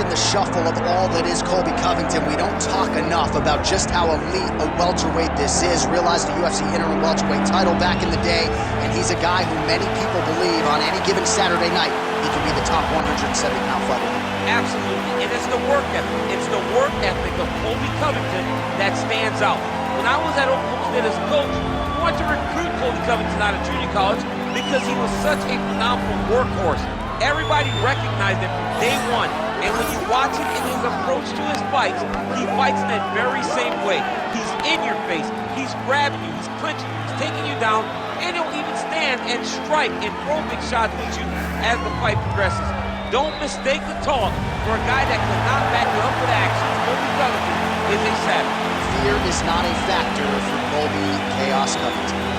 the shuffle of all that is Colby Covington, we don't talk enough about just how elite a welterweight this is. Realized the UFC interim welterweight title back in the day, and he's a guy who many people believe on any given Saturday night he can be the top 170-pound fighter. Absolutely, and it's the work ethic. It's the work ethic of Colby Covington that stands out. When I was at Oklahoma State as a coach, I wanted to recruit Colby Covington out of junior college because he was such a phenomenal workhorse. Everybody recognized him from day one, and when you watch him in his approach to his fights, he fights in that very same way. He's in your face, he's grabbing you, he's clinching you, he's taking you down, and he'll even stand and strike and throw big shots with you as the fight progresses. Don't mistake the talk for a guy that cannot back it up with action. Colby Covington is a savage. Fear is not a factor for Colby Chaos Covington.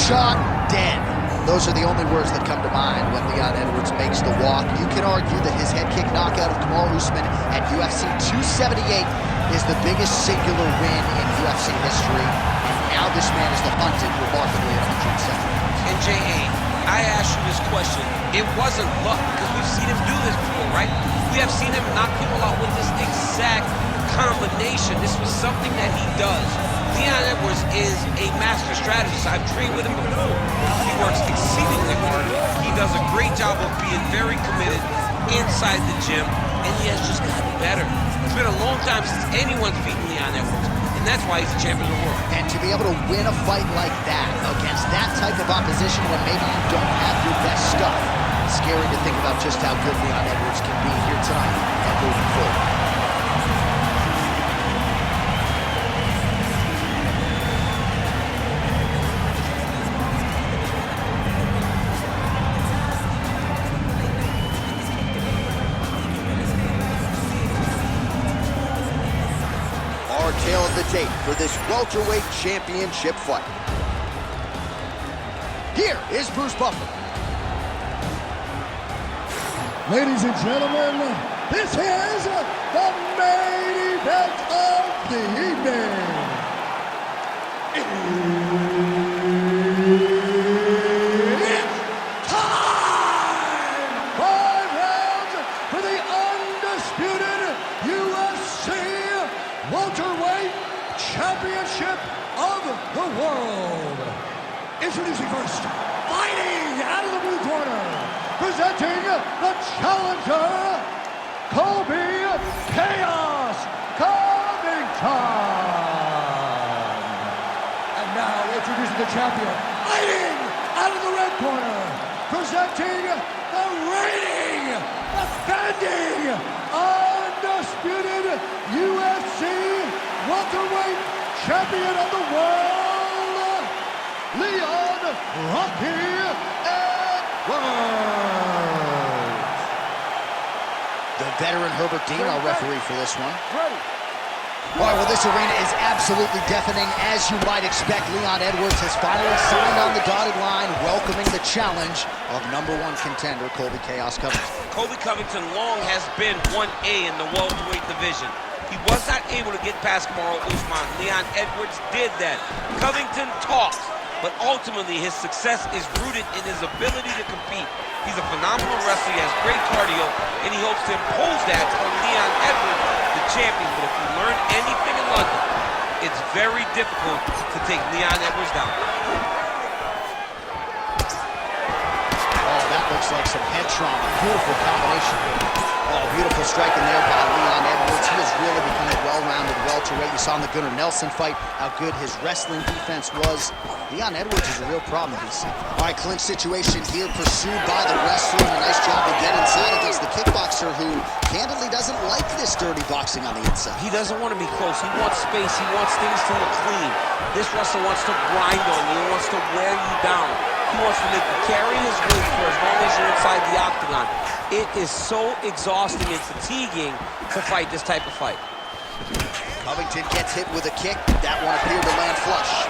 Shot dead. Those are the only words that come to mind when Leon Edwards makes the walk. You can argue that his head kick knockout of Kamaru Usman at UFC 278 is the biggest singular win in UFC history, and now this man is the hunted remarkably at 107. And J.A., I asked you this question. It wasn't luck, because we've seen him do this before, right? We have seen him knock people out with this exact combination. This was something that he does. Leon Edwards is a master strategist. I've trained with him before. He works exceedingly hard. He does a great job of being very committed inside the gym, and he has just gotten better. It's been a long time since anyone's beaten Leon Edwards, and that's why he's the champion of the world. And to be able to win a fight like that against that type of opposition when maybe you don't have your best stuff, it's scary to think about just how good Leon Edwards can be here tonight and moving forward. Tale of the tape for this welterweight championship fight. Here is Bruce Buffer. Ladies and gentlemen, this is the main event of the evening. It's time! 5 rounds for the undisputed UFC Welterweight Championship of the World. Introducing first, fighting out of the blue corner, presenting the challenger, Colby Chaos Covington. And now introducing the champion, fighting out of the red corner, presenting the reigning, defending, undisputed UFC welterweight champion of the world, Leon Rocky Edwards. The veteran Herbert Dean, our referee for this one. Ready. All right, well, this arena is absolutely deafening. As you might expect, Leon Edwards has finally signed on the dotted line, welcoming the challenge of #1 contender Colby Chaos Covington. Colby Covington long has been 1A in the welterweight division. He was not able to get past Kamaru Usman. Leon Edwards did that. Covington talks, but ultimately his success is rooted in his ability to compete. He's a phenomenal wrestler, he has great cardio, and he hopes to impose that on Leon Edwards, the champion. But if you learn anything in London, it's very difficult to take Leon Edwards down. Oh, that looks like some head trauma. Beautiful combination. Oh, beautiful striking there by Leon Edwards. He has really become a well-rounded welterweight. You saw in the Gunnar Nelson fight how good his wrestling defense was. Leon Edwards is a real problem, DC. All right, clinch situation here, pursued by the wrestler. A nice job to get inside against the kickboxer who candidly doesn't like this dirty boxing on the inside. He doesn't want to be close. He wants space. He wants things to look clean. This wrestler wants to grind on you. He wants to wear you down. He wants to make you carry his weight for as long as you're inside the octagon. It is so exhausting and fatiguing to fight this type of fight. Covington gets hit with a kick. That one appeared to land flush.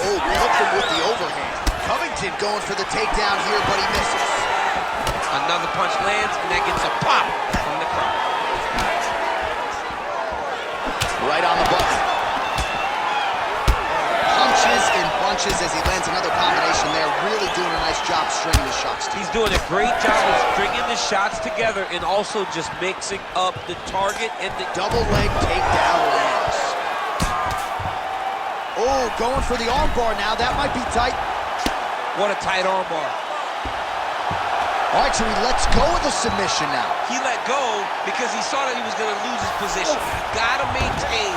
Oh, hooked him with the overhand. Covington going for the takedown here, but he misses. Another punch lands, and that gets a pop from the crowd. Right on the button. Punches and bunches as he lands another combination there. Really doing a nice job stringing the shots together. He's doing a great job of stringing the shots together and also just mixing up the target and the double leg takedown lands. Oh, going for the armbar now. That might be tight. What a tight armbar. All right, so he lets go of the submission now. He let go because he saw that he was going to lose his position. You got to maintain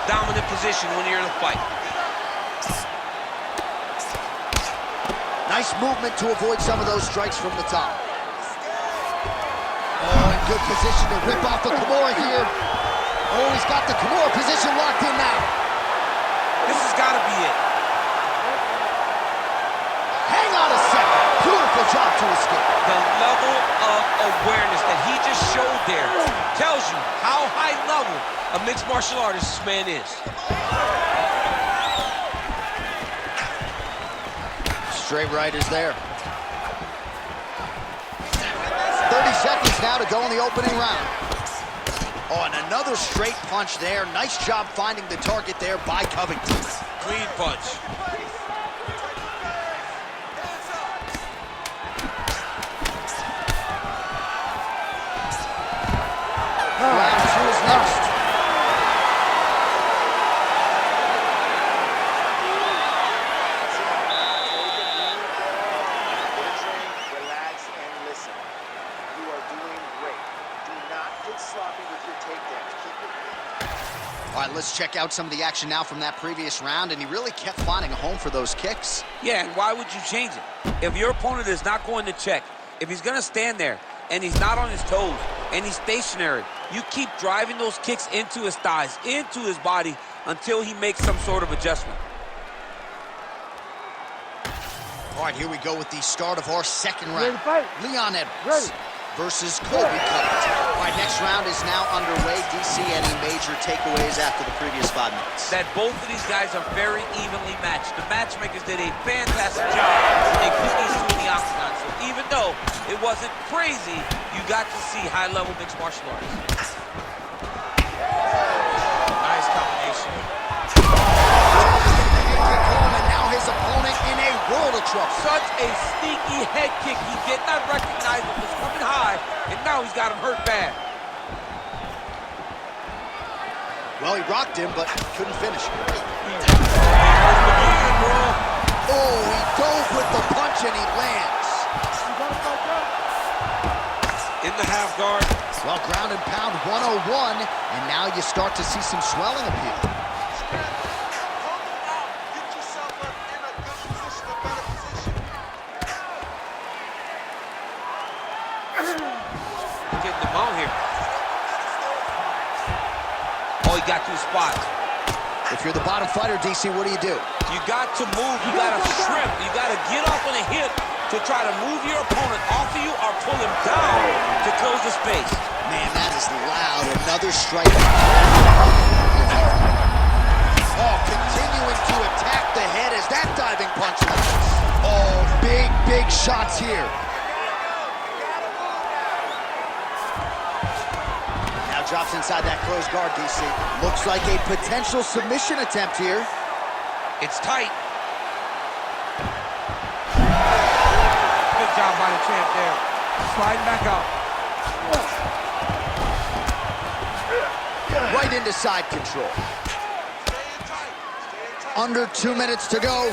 dominant position when you're in a fight. Nice movement to avoid some of those strikes from the top. Oh, in good position to rip off the Kimura here. Oh, he's got the Kimura position locked in now. This has got to be it. Hang on a second. Beautiful job to escape. The level of awareness that he just showed there tells you how high level a mixed martial artist this man is. Straight right is there. 30 seconds now to go in the opening round. Oh, and another straight punch there. Nice job finding the target there by Covington. Clean punch. Round two is next. Relax and listen. You are doing great. Do not get sloppy with your takedowns. Keep it. All right, let's check out some of the action now from that previous round, and he really kept finding a home for those kicks. Yeah, and why would you change it? If your opponent is not going to check, if he's going to stand there and he's not on his toes and he's stationary, you keep driving those kicks into his thighs, into his body until he makes some sort of adjustment. All right, here we go with the start of our second round. Leon Edwards versus Colby Covington. All right, next round is now underway. DC, any major takeaways after the previous 5 minutes? That both of these guys are very evenly matched. The matchmakers did a fantastic job when they put these two in the octagon. So even though it wasn't crazy, you got to see high-level mixed martial arts. Nice combination. And now his opponent in a world of trouble. Such a sneaky head kick. He did not recognize it was coming high, and now he's got him hurt bad. Well, he rocked him, but couldn't finish it. Oh, he dove with the punch, and he lands. In the half guard. Well, ground and pound 101, and now you start to see some swelling appear. Getting the mount here. Oh, he got to his spot. If you're the bottom fighter, DC, what do? You got to move, you got to shrimp, you got to get off on a hip to try to move your opponent off of you or pull him down to close the space. Man, that is loud. Another strike. Oh, continuing to attack the head as that diving punch lands. Oh, big shots here. Now drops inside that closed guard, DC. Looks like a potential submission attempt here. It's tight. Good job by the champ there. Sliding back out. Right into side control. Under 2 minutes to go.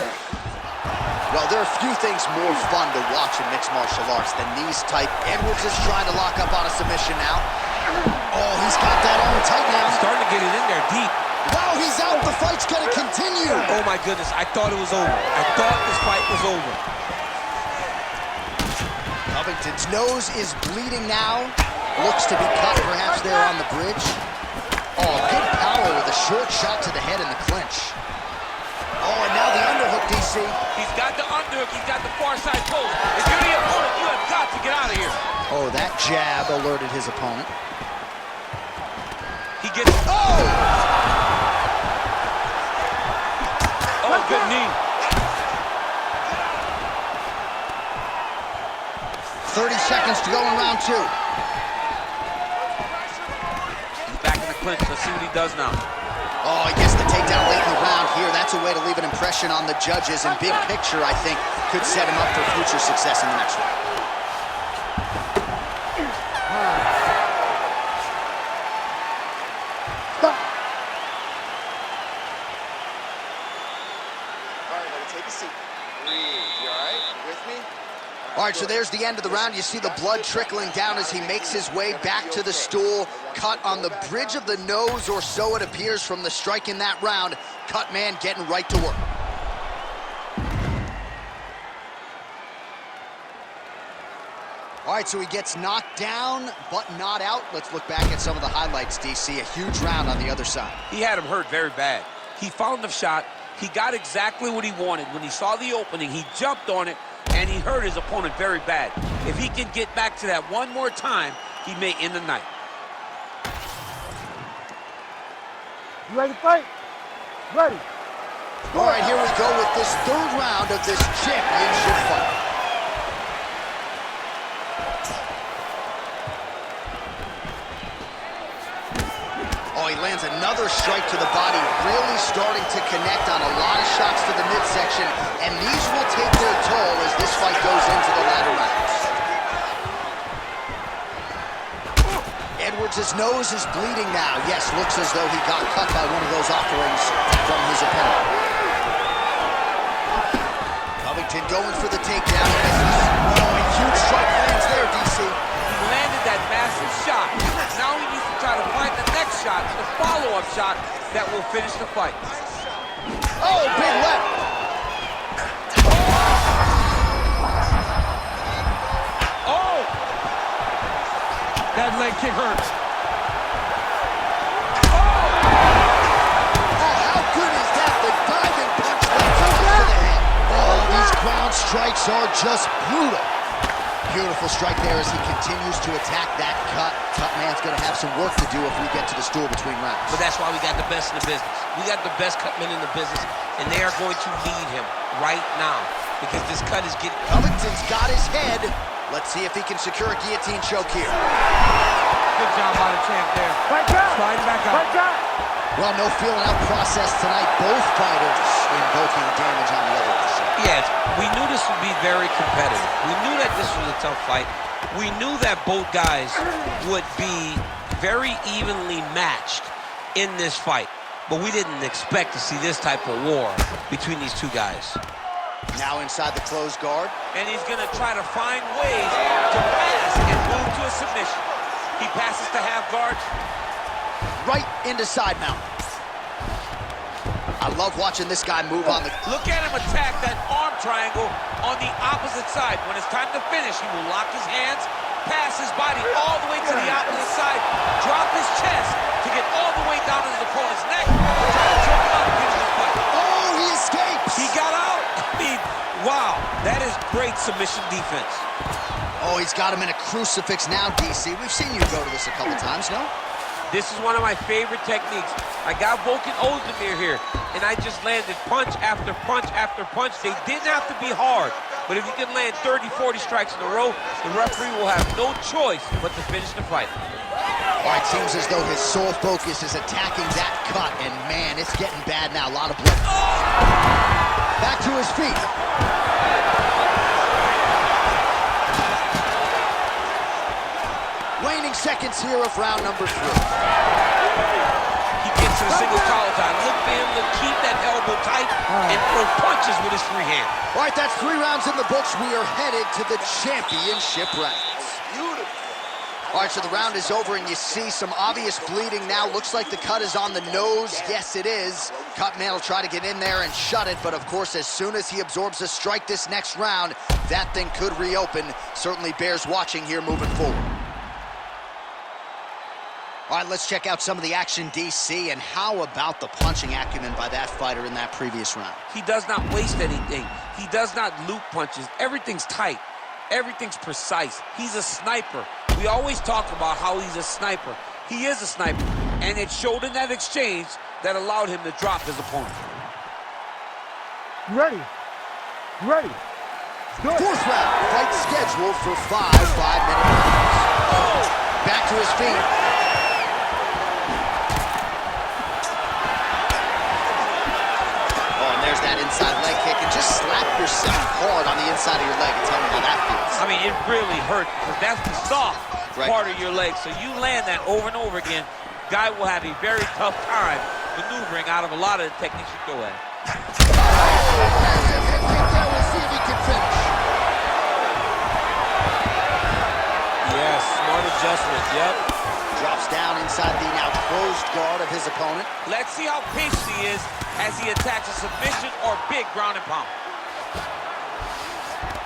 Well, there are few things more fun to watch in mixed martial arts than these type. Edwards is trying to lock up on a submission now. Oh, he's got that arm tight now. Starting to get it in there deep. Wow, he's out. The fight's gonna continue. Oh my goodness, I thought it was over. I thought this fight was over. Covington's nose is bleeding now. Looks to be cut perhaps there on the bridge. Oh, good power with a short shot to the head in the clinch. Oh, and now the underhook, DC. He's got the underhook, he's got the far side post. If you're the opponent, you have got to get out of here. Oh, that jab alerted his opponent. He gets... Oh! Oh, good knee. 30 seconds to go in round 2. He's back in the clinch. Let's see what he does now. Oh, he gets the takedown late in the round here. That's a way to leave an impression on the judges, and big picture, I think, could set him up for future success in the next round. All right, so there's the end of the round. You see the blood trickling down as he makes his way back to the stool. Cut on the bridge of the nose, or so it appears from the strike in that round. Cut man getting right to work. All right, so he gets knocked down, but not out. Let's look back at some of the highlights, DC. A huge round on the other side. He had him hurt very bad. He found the shot. He got exactly what he wanted. When he saw the opening, he jumped on it, and he hurt his opponent very bad. If he can get back to that one more time, he may end the night. You ready to fight? Ready. All right, here we go with this third round of this championship fight. Oh, he lands another strike to the body, really starting to connect on a lot of shots to the midsection, and these will take their toll as this fight goes into the latter rounds. Edwards' nose is bleeding now. Yes, looks as though he got cut by one of those offerings from his opponent. Covington going for the takedown. Oh, a huge strike lands there, DC. He landed that massive shot. Now he needs to try to find the next shot, the follow-up shot that will finish the fight. Oh, big left. Oh! That leg kick hurts. Oh, how good is that? The diving punch that comes to the head. Oh, these ground strikes are just brutal. Beautiful strike there as he continues to attack that cut. Cut man's going to have some work to do if we get to the stool between rounds. But that's why we got the best in the business. We got the best cut men in the business, and they are going to need him right now because this cut is getting... Covington's got his head. Let's see if he can secure a guillotine choke here. Good job by the champ there. Fight out. Sliding back out. Fight out. Well, no feeling out process tonight. Both fighters invoking damage on the other. Yes, we knew this would be very competitive. We knew that this was a tough fight. We knew that both guys would be very evenly matched in this fight. But we didn't expect to see this type of war between these two guys. Now inside the closed guard. And he's going to try to find ways to pass and move to a submission. He passes to half guard. Right into side mount. I love watching this guy move on the... Look at him attack that arm triangle on the opposite side. When it's time to finish, he will lock his hands, pass his body all the way to the opposite side, drop his chest to get all the way down to his opponent's neck, try to choke him out and finish the fight. Oh, he escapes! He got out. I mean, wow, that is great submission defense. Oh, he's got him in a crucifix now, DC. We've seen you go to this a couple times, no? This is one of my favorite techniques. I got Volkan Ozdemir here, and I just landed punch after punch after punch. They didn't have to be hard, but if you can land 30, 40 strikes in a row, the referee will have no choice but to finish the fight. All right, seems as though his sole focus is attacking that cut, and man, it's getting bad now. A lot of blood. Back to his feet. Waning seconds here of round number 3. He gets to the single collar time. Look for him to keep that elbow tight and throw punches with his free hand. All right, that's 3 rounds in the books. We are headed to the championship rounds. Beautiful. All right, so the round is over, and you see some obvious bleeding now. Looks like the cut is on the nose. Yes, it is. Cut man will try to get in there and shut it, but of course, as soon as he absorbs a strike this next round, that thing could reopen. Certainly bears watching here moving forward. All right, let's check out some of the action, DC, and how about the punching acumen by that fighter in that previous round? He does not waste anything. He does not loop punches. Everything's tight. Everything's precise. He's a sniper. We always talk about how he's a sniper. He is a sniper, and it showed in that exchange that allowed him to drop his opponent. You ready? You ready? Fourth round, fight scheduled for 5 5-minute rounds. Oh, back to his feet. Oh, and there's that inside leg kick. And just slap yourself hard on the inside of your leg and tell me how that feels. I mean, it really hurts because that's the soft part of your leg. So you land that over and over again, guy will have a very tough time maneuvering out of a lot of the techniques you throw at him. We'll see if he can finish. Yes, smart adjustment, yep. Drops down inside the now closed guard of his opponent. Let's see how patient he is as he attacks a submission or big ground and pound.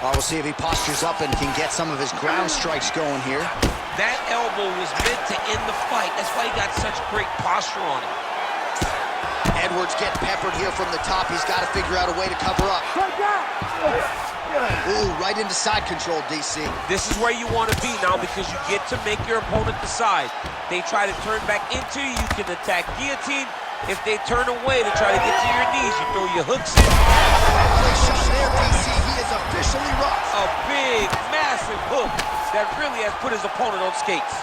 We'll see if he postures up and can get some of his ground strikes going here. That elbow was meant to end the fight. That's why he got such great posture on it. Edwards getting peppered here from the top. He's got to figure out a way to cover up. Ooh, right into side control, DC. This is where you want to be now because you get to make your opponent decide. They try to turn back into you, you can attack guillotine. If they turn away to try to get to your knees, you throw your hooks in. Great shot there, DC. He is officially rough. A big, massive hook that really has put his opponent on skates.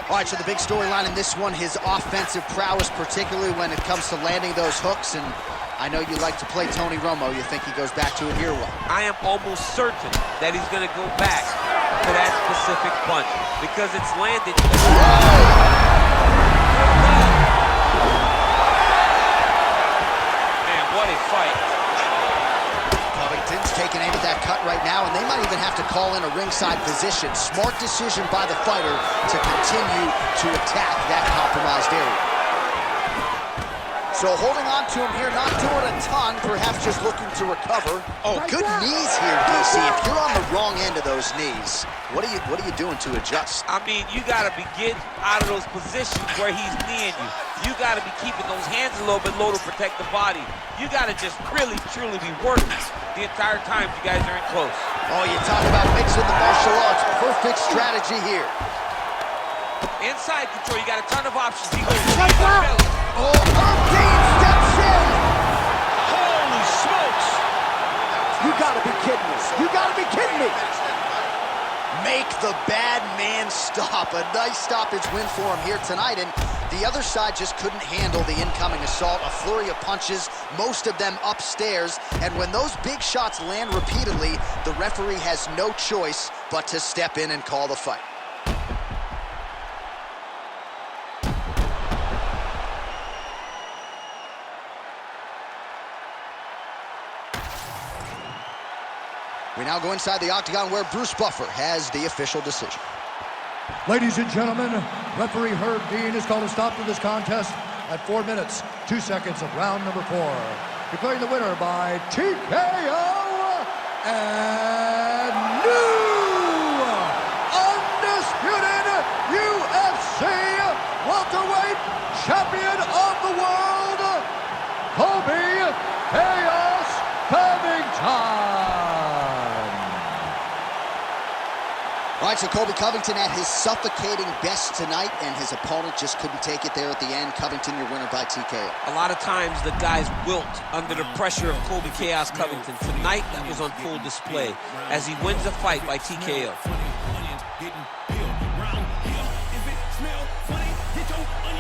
All right, so the big storyline in this one, his offensive prowess, particularly when it comes to landing those hooks. And I know you like to play Tony Romo. You think he goes back to it here? What? I am almost certain that he's going to go back to that specific punch because it's landed. Man, what a fight. Covington's taking aim at that cut right now, and they might even have to call in a ringside position. Smart decision by the fighter to continue to attack that compromised area. So holding on to him here, not doing a ton, perhaps just looking to recover. Oh, good knees here, DC. If you're on the wrong end of those knees, what are you doing to adjust? I mean, you got to be getting out of those positions where he's kneeing you. You got to be keeping those hands a little bit low to protect the body. You got to just really, truly be working the entire time you guys are in close. Oh, you talk about mixing the martial arts. Perfect strategy here. Inside control, you got a ton of options. He goes right belly. Oh, Dean steps in. Holy smokes. You gotta be kidding me. You gotta be kidding me. Make the bad man stop. A nice stoppage win for him here tonight. And the other side just couldn't handle the incoming assault. A flurry of punches, most of them upstairs. And when those big shots land repeatedly, the referee has no choice but to step in and call the fight. We now go inside the octagon where Bruce Buffer has the official decision. Ladies and gentlemen, referee Herb Dean has called a stop to this contest at 4 minutes, 2 seconds of round number 4. Declaring the winner by TKO and new undisputed UFC welterweight champion of the world, Colby Covington. All right, so Colby Covington at his suffocating best tonight, and his opponent just couldn't take it there at the end. Covington, your winner by TKO. A lot of times the guys wilt under the pressure of Colby Chaos Covington. Tonight, that was on full display as he wins the fight by TKO.